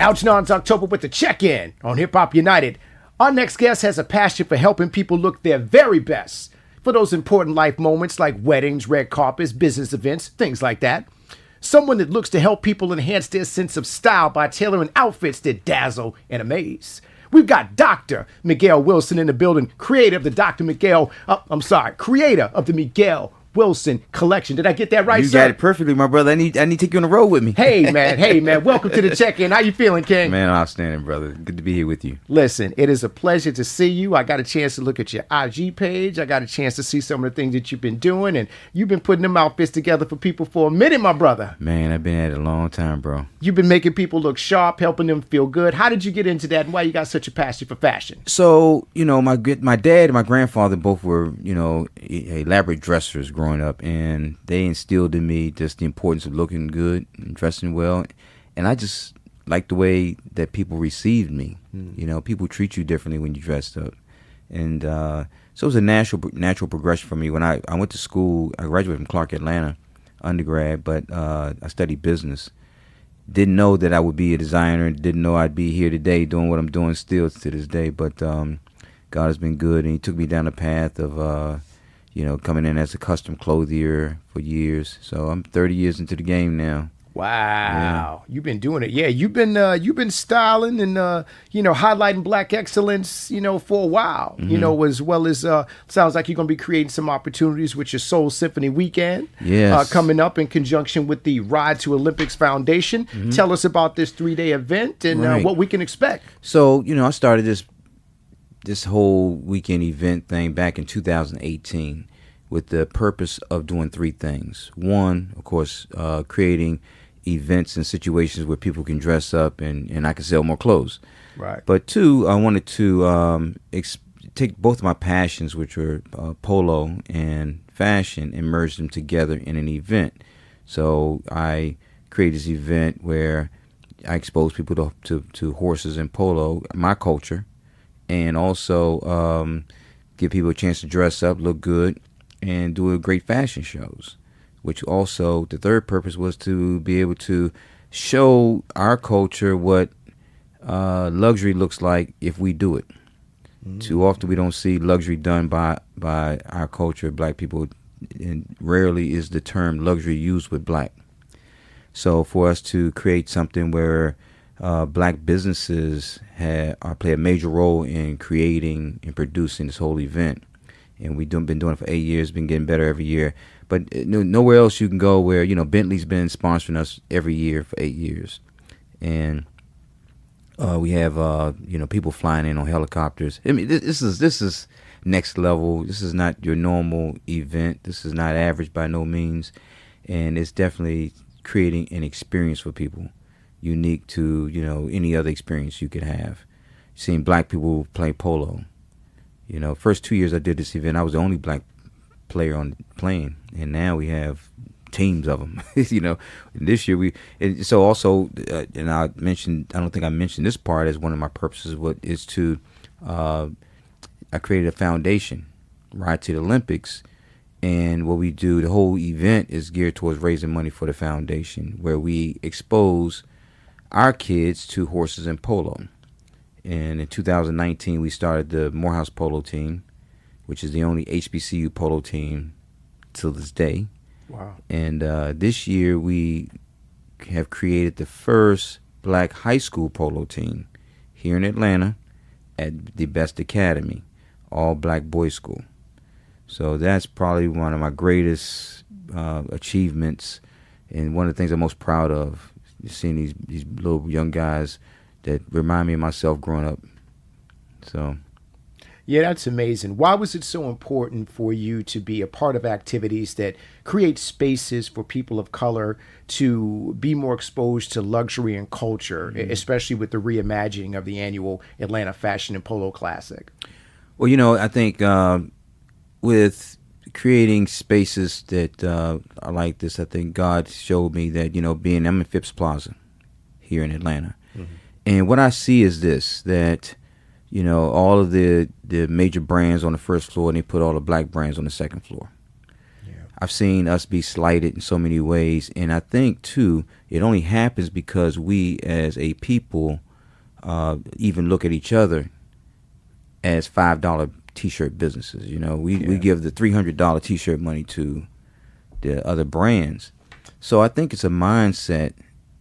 Algernon's October with the check-in on Hip Hop United. Our next guest has a passion for helping people look their very best for those important life moments like weddings, red carpets, business events, things like that. Someone that looks to help people enhance their sense of style by tailoring outfits that dazzle and amaze. We've got Dr. Miguel Wilson in the building, creator of the creator of the Miguel Wilson collection. Did I get that right, you sir? You got it perfectly, my brother. I need to take you on the road with me. Hey, man. Welcome to the check-in. How you feeling, King? Man, outstanding, brother. Good to be here with you. Listen, it is a pleasure to see you. I got a chance to look at your IG page. I got a chance to see some of the things that you've been doing, and you've been putting them outfits together for people for a minute, my brother. Man, I've been at it a long time, bro. You've been making people look sharp, helping them feel good. How did you get into that, and why you got such a passion for fashion? So, my dad and my grandfather both were, elaborate dressers growing up, and they instilled in me just the importance of looking good and dressing well. And I just liked the way that people received me. People treat you differently when you dressed up. And so it was a natural progression for me. When I went to school, I graduated from Clark, Atlanta, undergrad, but I studied business. Didn't know that I would be a designer, and didn't know I'd be here today doing what I'm doing still to this day. But God has been good, and he took me down the path of coming in as a custom clothier for years. So I'm 30 years into the game now. Wow. Yeah. You've been doing it. Yeah, you've been styling and highlighting black excellence, for a while. Mm-hmm. As well as sounds like you're going to be creating some opportunities with your Soul Symphony weekend. Yes. Coming up in conjunction with the Ride to Olympics Foundation. Mm-hmm. Tell us about this 3-day event and what we can expect. So, I started this whole weekend event thing back in 2018 with the purpose of doing 3 things. One, of course, creating events and situations where people can dress up and I can sell more clothes. Right. But 2, I wanted to take both of my passions, which were polo and fashion, and merge them together in an event. So I created this event where I expose people to horses and polo, my culture, and also give people a chance to dress up, look good, and do great fashion shows. Which also, the third purpose was to be able to show our culture what luxury looks like if we do it. Mm-hmm. Too often we don't see luxury done by our culture, black people, and rarely is the term luxury used with black. So for us to create something where black businesses play a major role in creating and producing this whole event. And we've been doing it for 8 years, been getting better every year. But nowhere else you can go where, Bentley's been sponsoring us every year for 8 years. And we have, people flying in on helicopters. I mean, this is next level. This is not your normal event. This is not average by no means. And it's definitely creating an experience for people unique to, any other experience you could have. Seeing black people play polo. First 2 years I did this event, I was the only black player on playing, and now we have teams of them. And this year and I don't think I mentioned this part as one of my purposes. What is to I created a foundation, Ride to the Olympics, and what we do, the whole event is geared towards raising money for the foundation, where we expose our kids to horses and polo. And in 2019, we started the Morehouse Polo team, which is the only HBCU polo team till this day. Wow. And this year, we have created the first black high school polo team here in Atlanta at the Best Academy, all black boys school. So that's probably one of my greatest achievements, and one of the things I'm most proud of, seeing these little young guys that remind me of myself growing up. So, yeah, that's amazing. Why was it so important for you to be a part of activities that create spaces for people of color to be more exposed to luxury and culture, especially with the reimagining of the annual Atlanta Fashion and Polo Classic? Well, I think with creating spaces that are like this, I think God showed me that, I'm in Phipps Plaza here in Atlanta. Mm-hmm. And what I see is this, that, all of the major brands on the first floor, and they put all the black brands on the second floor. Yeah. I've seen us be slighted in so many ways, and I think too it only happens because we as a people even look at each other as $5 T-shirt businesses. You know, we give the $300 T-shirt money to the other brands. So I think it's a mindset.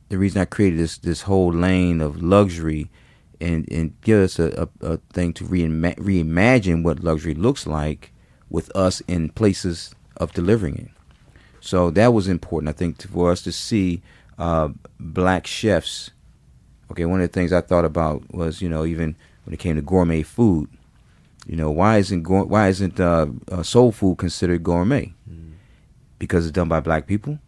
The reason I created this whole lane of luxury and give us a thing to reimagine what luxury looks like with us in places of delivering it. So that was important, I think, for us to see black chefs. Okay, one of the things I thought about was, you know, even when it came to gourmet food, you know, why isn't soul food considered gourmet? Because it's done by black people.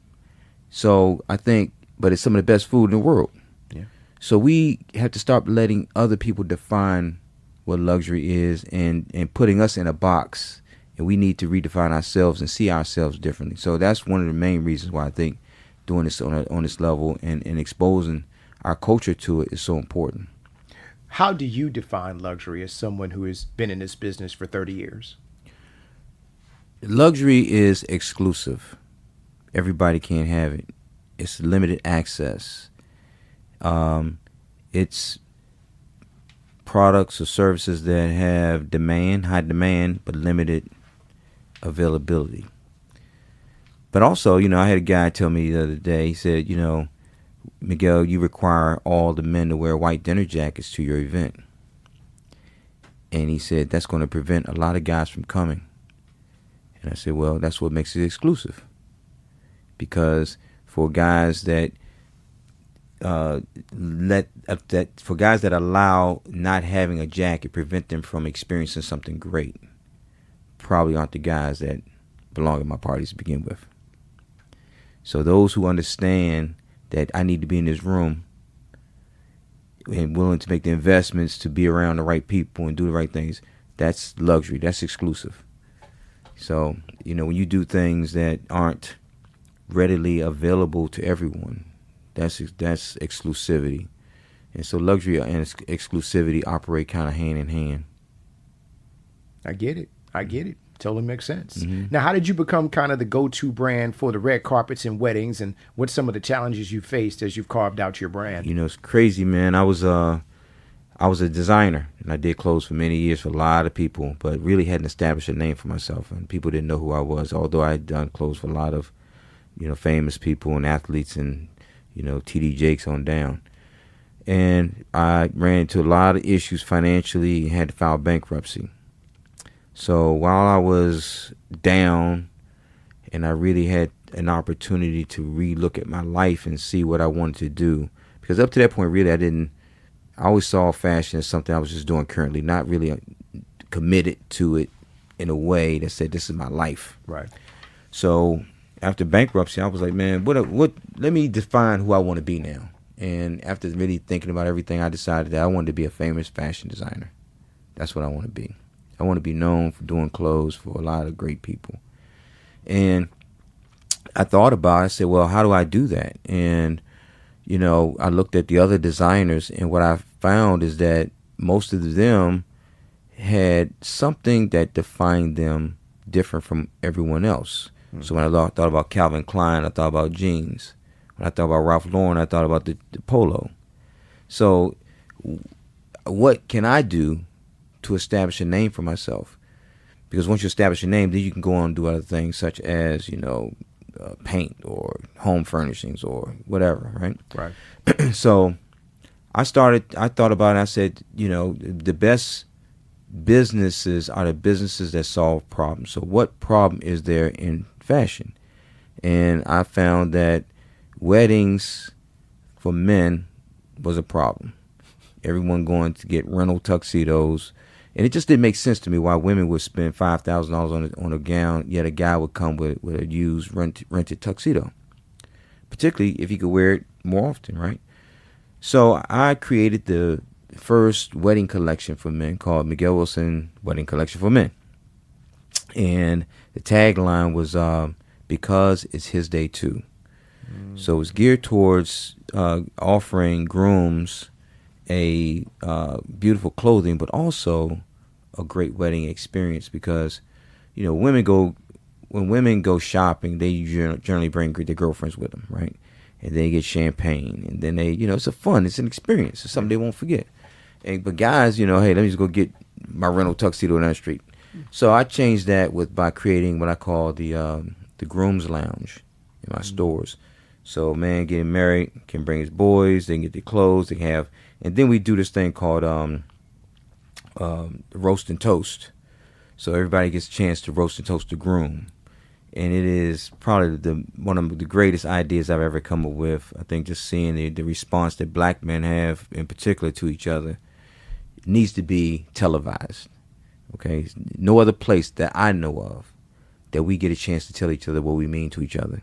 So I think, but it's some of the best food in the world. Yeah. So we have to start letting other people define what luxury is and putting us in a box. And we need to redefine ourselves and see ourselves differently. So that's one of the main reasons why I think doing this on this level and exposing our culture to it is so important. How do you define luxury as someone who has been in this business for 30 years? Luxury is exclusive. Everybody can't have it. It's limited access. It's products or services that have high demand, but limited availability. But also, you know, I had a guy tell me the other day, he said, you know, Miguel, you require all the men to wear white dinner jackets to your event. And he said, that's going to prevent a lot of guys from coming. And I said, well, that's what makes it exclusive. Because for guys that for guys that allow not having a jacket prevent them from experiencing something great, probably aren't the guys that belong at my parties to begin with. So those who understand that I need to be in this room and willing to make the investments to be around the right people and do the right things, that's luxury. That's exclusive. So, you know, when you do things that aren't readily available to everyone, that's exclusivity. And so luxury and exclusivity operate kind of hand in hand. I get it. Totally makes sense. Mm-hmm. Now, how did you become kind of the go-to brand for the red carpets and weddings, and what's some of the challenges you faced as you've carved out your brand? You know, it's crazy, man. I was a designer, and I did clothes for many years for a lot of people, but really hadn't established a name for myself, and people didn't know who I was, although I had done clothes for a lot of, you know, famous people and athletes and, you know, T.D. Jakes on down. And I ran into a lot of issues financially and had to file bankruptcy. So while I was down and I really had an opportunity to relook at my life and see what I wanted to do, because up to that point, really, I always saw fashion as something I was just doing currently, not really committed to it in a way that said, this is my life. Right. So after bankruptcy, I was like, man, let me define who I want to be now. And after really thinking about everything, I decided that I wanted to be a famous fashion designer. That's what I want to be. I want to be known for doing clothes for a lot of great people. And I thought about it. I said, well, how do I do that? And, you know, I looked at the other designers, and what I found is that most of them had something that defined them different from everyone else. Mm-hmm. So when I thought about Calvin Klein, I thought about jeans. When I thought about Ralph Lauren, I thought about the polo. So what can I do to establish a name for myself? Because once you establish a name, then you can go on and do other things such as, you know, paint or home furnishings or whatever, right? Right. So I thought about it, I said, you know, the best businesses are the businesses that solve problems. So what problem is there in fashion? And I found that weddings for men was a problem. Everyone going to get rental tuxedos. And it just didn't make sense to me why women would spend $5,000 on a gown, yet a guy would come with a used rented tuxedo, particularly if he could wear it more often, right? So I created the first wedding collection for men called Miguel Wilson Wedding Collection for Men. And the tagline was, because it's his day too. So it's geared towards offering grooms a beautiful clothing, but also a great wedding experience, because, you know, women go when women go shopping, they generally bring their girlfriends with them, right? And they get champagne, and then they, it's it's an experience. It's something they won't forget. But guys, hey, let me just go get my rental tuxedo down the street. So I changed that by creating what I call the groom's lounge in my stores. So a man getting married can bring his boys, they can get their clothes, they can have, and then we do this thing called roast and toast. So everybody gets a chance to roast and toast the groom. And it is probably one of the greatest ideas I've ever come up with. I think just seeing the response that black men have, in particular to each other, needs to be televised. Okay, no other place that I know of that we get a chance to tell each other what we mean to each other.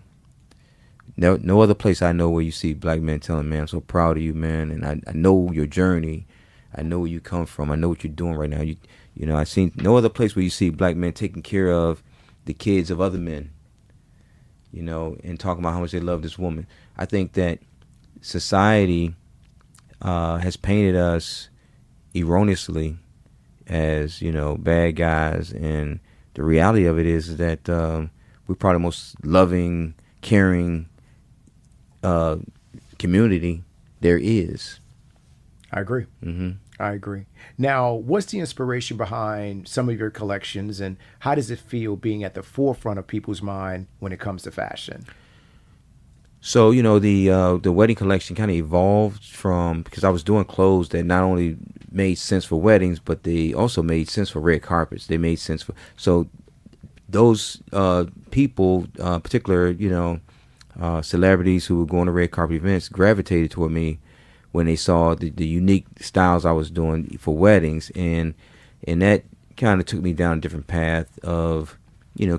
No other place I know where you see black men telling, man, I'm so proud of you, man, and I know your journey. I know where you come from. I know what you're doing right now. I seen no other place where you see black men taking care of the kids of other men, and talking about how much they love this woman. I think that society has painted us erroneously as, bad guys, and the reality of it is that we're probably the most loving, caring community there is. I agree. Mm-hmm. I agree. Now, what's the inspiration behind some of your collections, and how does it feel being at the forefront of people's mind when it comes to fashion? So, the wedding collection kind of evolved from, because I was doing clothes that not only made sense for weddings, but they also made sense for red carpets. They made sense so those people, particular, celebrities who were going to red carpet events, gravitated toward me when they saw the unique styles I was doing for weddings, and that kind of took me down a different path of,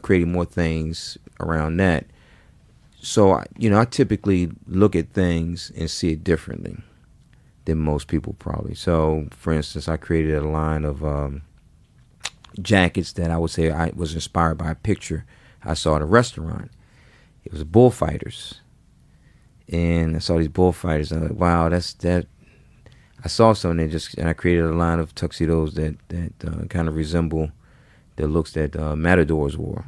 creating more things around that. So, I typically look at things and see it differently than most people probably. So, for instance, I created a line of jackets that I would say I was inspired by a picture I saw at a restaurant. It was bullfighters. And I saw these bullfighters. I was like, wow, that's that. I saw something and I created a line of tuxedos that kind of resemble the looks that matadors wore.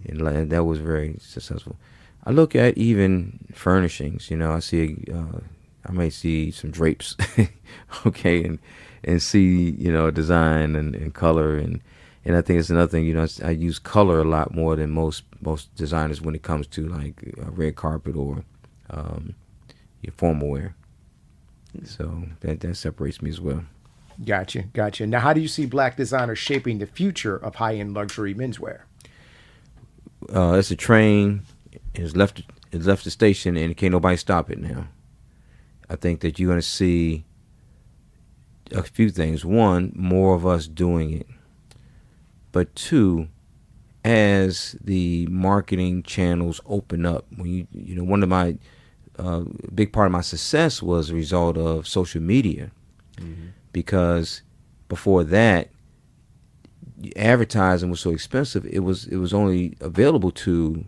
And that was very successful. I look at even furnishings. I may see some drapes, okay, and see, design and color, and I think it's another thing. I use color a lot more than most designers when it comes to like red carpet or your formal wear. So that separates me as well. Gotcha. Now, how do you see black designers shaping the future of high-end luxury menswear? It's a train. It's left the station, and can't nobody stop it now. I think that you're going to see a few things. One, more of us doing it. But two, as the marketing channels open up, when one of my big part of my success was a result of social media, because before that, advertising was so expensive. It was only available to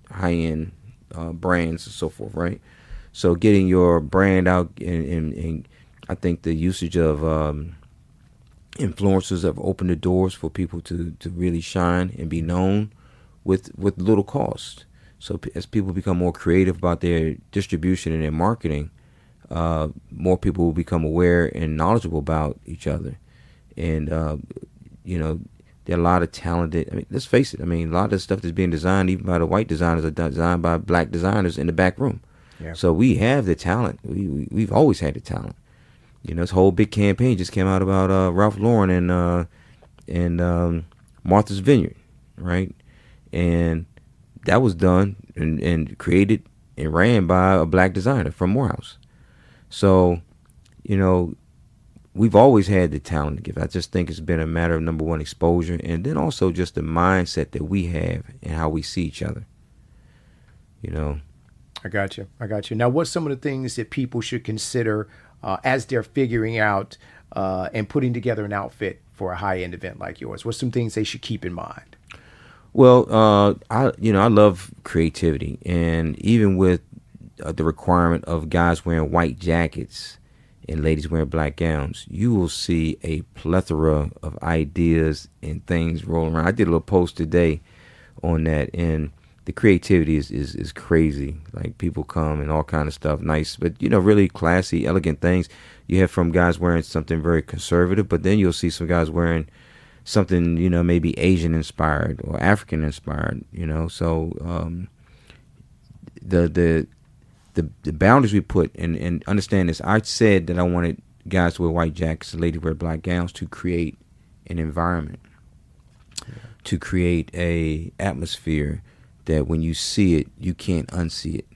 high-end brands and so forth, right? So getting your brand out, and I think the usage of influencers have opened the doors for people to really shine and be known with little cost. So as people become more creative about their distribution and their marketing, more people will become aware and knowledgeable about each other. And, there are a lot of talented, let's face it, a lot of the stuff that's being designed, even by the white designers, are designed by black designers in the back room. Yeah. So we have the talent. We've always had the talent. This whole big campaign just came out about Ralph Lauren and Martha's Vineyard, right? And that was done and created and ran by a black designer from Morehouse. So, we've always had the talent to give. I just think it's been a matter of, number one, exposure, and then also just the mindset that we have and how we see each other. I got you. Now, what's some of the things that people should consider as they're figuring out and putting together an outfit for a high-end event like yours? What's some things they should keep in mind? Well, I love creativity, and even with the requirement of guys wearing white jackets and ladies wearing black gowns, you will see a plethora of ideas and things rolling around. I did a little post today on that. And the creativity is crazy. Like, people come and all kind of stuff, nice, but really classy, elegant things. You have from guys wearing something very conservative, but then you'll see some guys wearing something, maybe Asian inspired or African inspired. So the boundaries we put, and understand this. I said that I wanted guys to wear white jackets, ladies wear black gowns, to create an environment, to create a atmosphere that when you see it, you can't unsee it,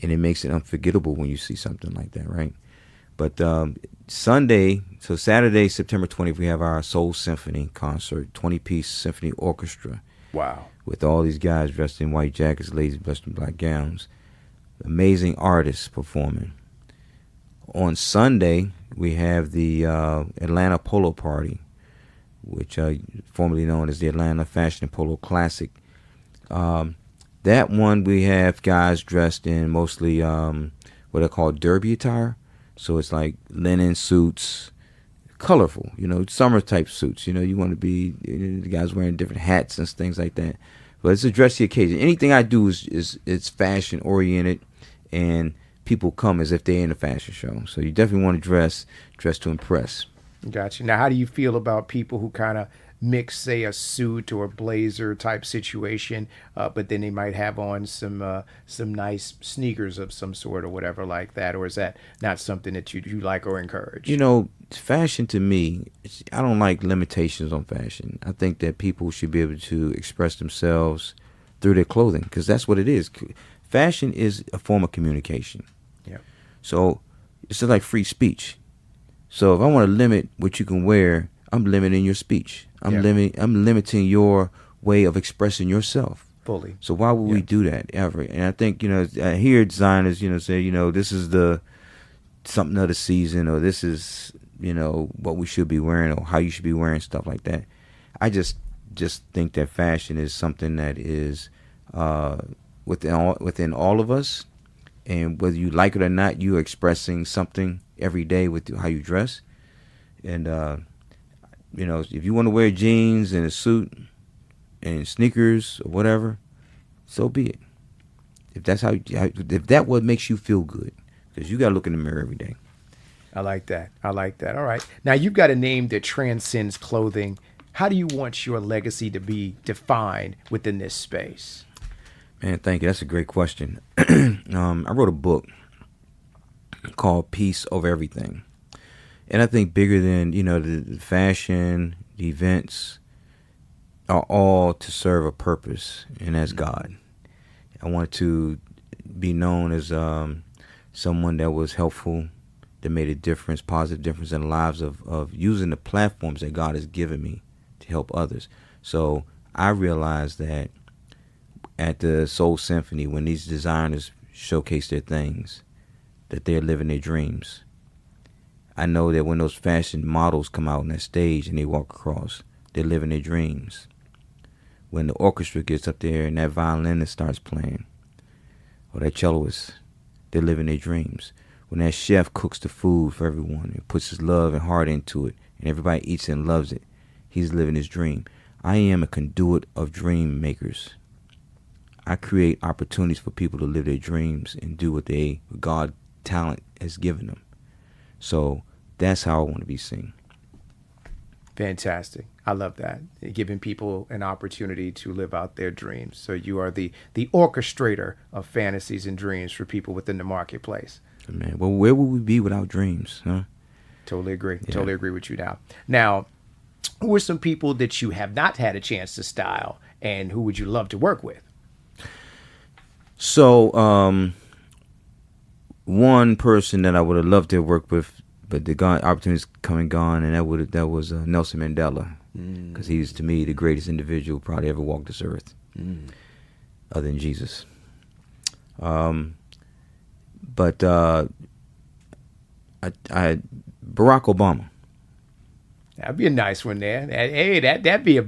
and it makes it unforgettable when you see something like that, right? But Saturday, September 20th, we have our Soul Symphony concert, 20-piece symphony orchestra. Wow. With all these guys dressed in white jackets, ladies dressed in black gowns. Amazing artists performing. On Sunday, we have the Atlanta Polo Party, which formerly known as the Atlanta Fashion and Polo Classic. That one, we have guys dressed in mostly what I call derby attire. So it's like linen suits, colorful, summer type suits. You want to be, the guys wearing different hats and things like that. But it's a dressy occasion. Anything I do is it's fashion oriented, and people come as if they're in a fashion show. So you definitely want to dress to impress. Gotcha. Now, how do you feel about people who kind of mix, say, a suit or a blazer type situation, but then they might have on some nice sneakers of some sort or whatever like that? Or is that not something that you like or encourage? Fashion to me, I don't like limitations on fashion. I think that people should be able to express themselves through their clothing, because that's what it is. Fashion is a form of communication. Yeah. So it's just like free speech. So if I want to limit what you can wear, I'm limiting your speech. I'm limiting your way of expressing yourself fully. So why would we do that ever? And I think I hear designers say this is the something of the season, or this is what we should be wearing, or how you should be wearing stuff like that. I just think that fashion is something that is within all of us, and whether you like it or not, you're expressing something every day with how you dress. And if you want to wear jeans and a suit and sneakers or whatever, so be it. If that's if that what makes you feel good, because you got to look in the mirror every day. I like that. All right. Now, you've got a name that transcends clothing. How do you want your legacy to be defined within this space? Man, thank you. That's a great question. I wrote a book called Peace Over Everything. And I think bigger than, the fashion, the events are all to serve a purpose, and that's God. I want to be known as someone that was helpful, that made a difference, positive difference in the lives of using the platforms that God has given me to help others. So I realized that at the Soul Symphony, when these designers showcase their things, that they're living their dreams. I know that when those fashion models come out on that stage and they walk across, they're living their dreams. When the orchestra gets up there and that violinist starts playing, or that celloist, they're living their dreams. When that chef cooks the food for everyone and puts his love and heart into it, and everybody eats it and loves it, he's living his dream. I am a conduit of dream makers. I create opportunities for people to live their dreams and do what God talent has given them. So that's how I want to be seen. Fantastic. I love that. Giving people an opportunity to live out their dreams. So you are the orchestrator of fantasies and dreams for people within the marketplace. Man, well, where would we be without dreams, huh? Totally agree. Yeah. Totally agree with you now. Now, who are some people that you have not had a chance to style, and who would you love to work with? So, one person that I would have loved to work with, but the opportunity's come and gone, and that was Nelson Mandela, because he's, to me, the greatest individual probably ever walked this earth, other than Jesus. But Barack Obama. That'd be a nice one there. Hey, that'd be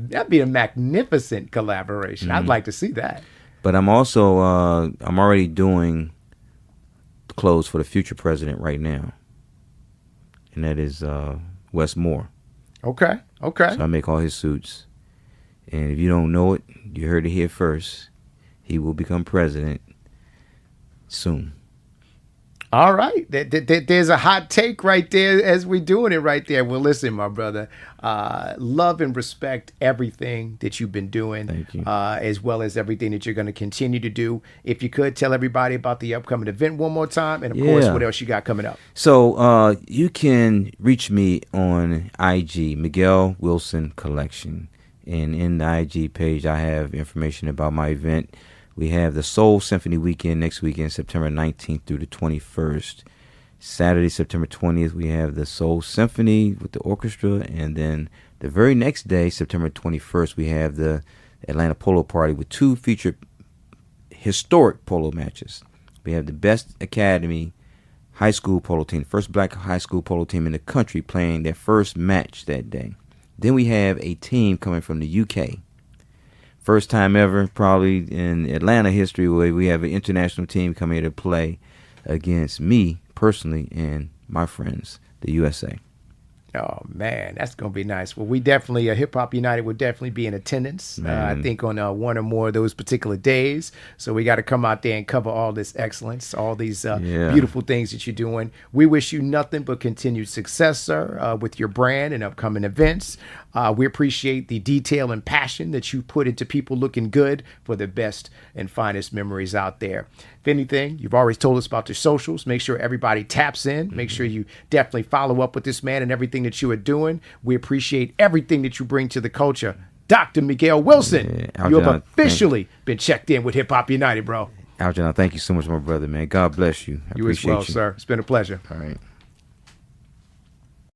a magnificent collaboration. I'd like to see that. But I'm also I'm already doing clothes for the future president right now, and that is Wes Moore. Okay. So I make all his suits, And if you don't know it, you heard it here first. He will become president soon. All right. There's a hot take right there as we're doing it right there. Well, listen, my brother, love and respect everything that you've been doing. Thank you. As well as everything that you're going to continue to do. If you could tell everybody about the upcoming event one more time. And, of course, what else you got coming up. So you can reach me on IG, Miguel Wilson Collection. And in the IG page, I have information about my event. We have the Soul Symphony Weekend next weekend, September 19th through the 21st. Saturday, September 20th, we have the Soul Symphony with the orchestra. And then the very next day, September 21st, we have the Atlanta Polo Party with 2 featured historic polo matches. We have the Best Academy high school polo team, first black high school polo team in the country, playing their first match that day. Then we have a team coming from the UK. First time ever, probably in Atlanta history, where we have an international team coming here to play against me personally and my friends, the USA. Oh, man, that's going to be nice. Well, we definitely, Hip Hop United will definitely be in attendance, I think, on one or more of those particular days. So we got to come out there and cover all this excellence, all these beautiful things that you're doing. We wish you nothing but continued success, sir, with your brand and upcoming events. We appreciate the detail and passion that you put into people looking good for the best and finest memories out there. If anything, you've always told us about your socials. Make sure everybody taps in. Make sure you definitely follow up with this man and everything that you are doing. We appreciate everything that you bring to the culture. Dr. Miguel Wilson, you have officially been checked in with Hip Hop United, bro. Algernon, thank you so much, my brother, man. God bless you. I you as well, sir. It's been a pleasure. All right.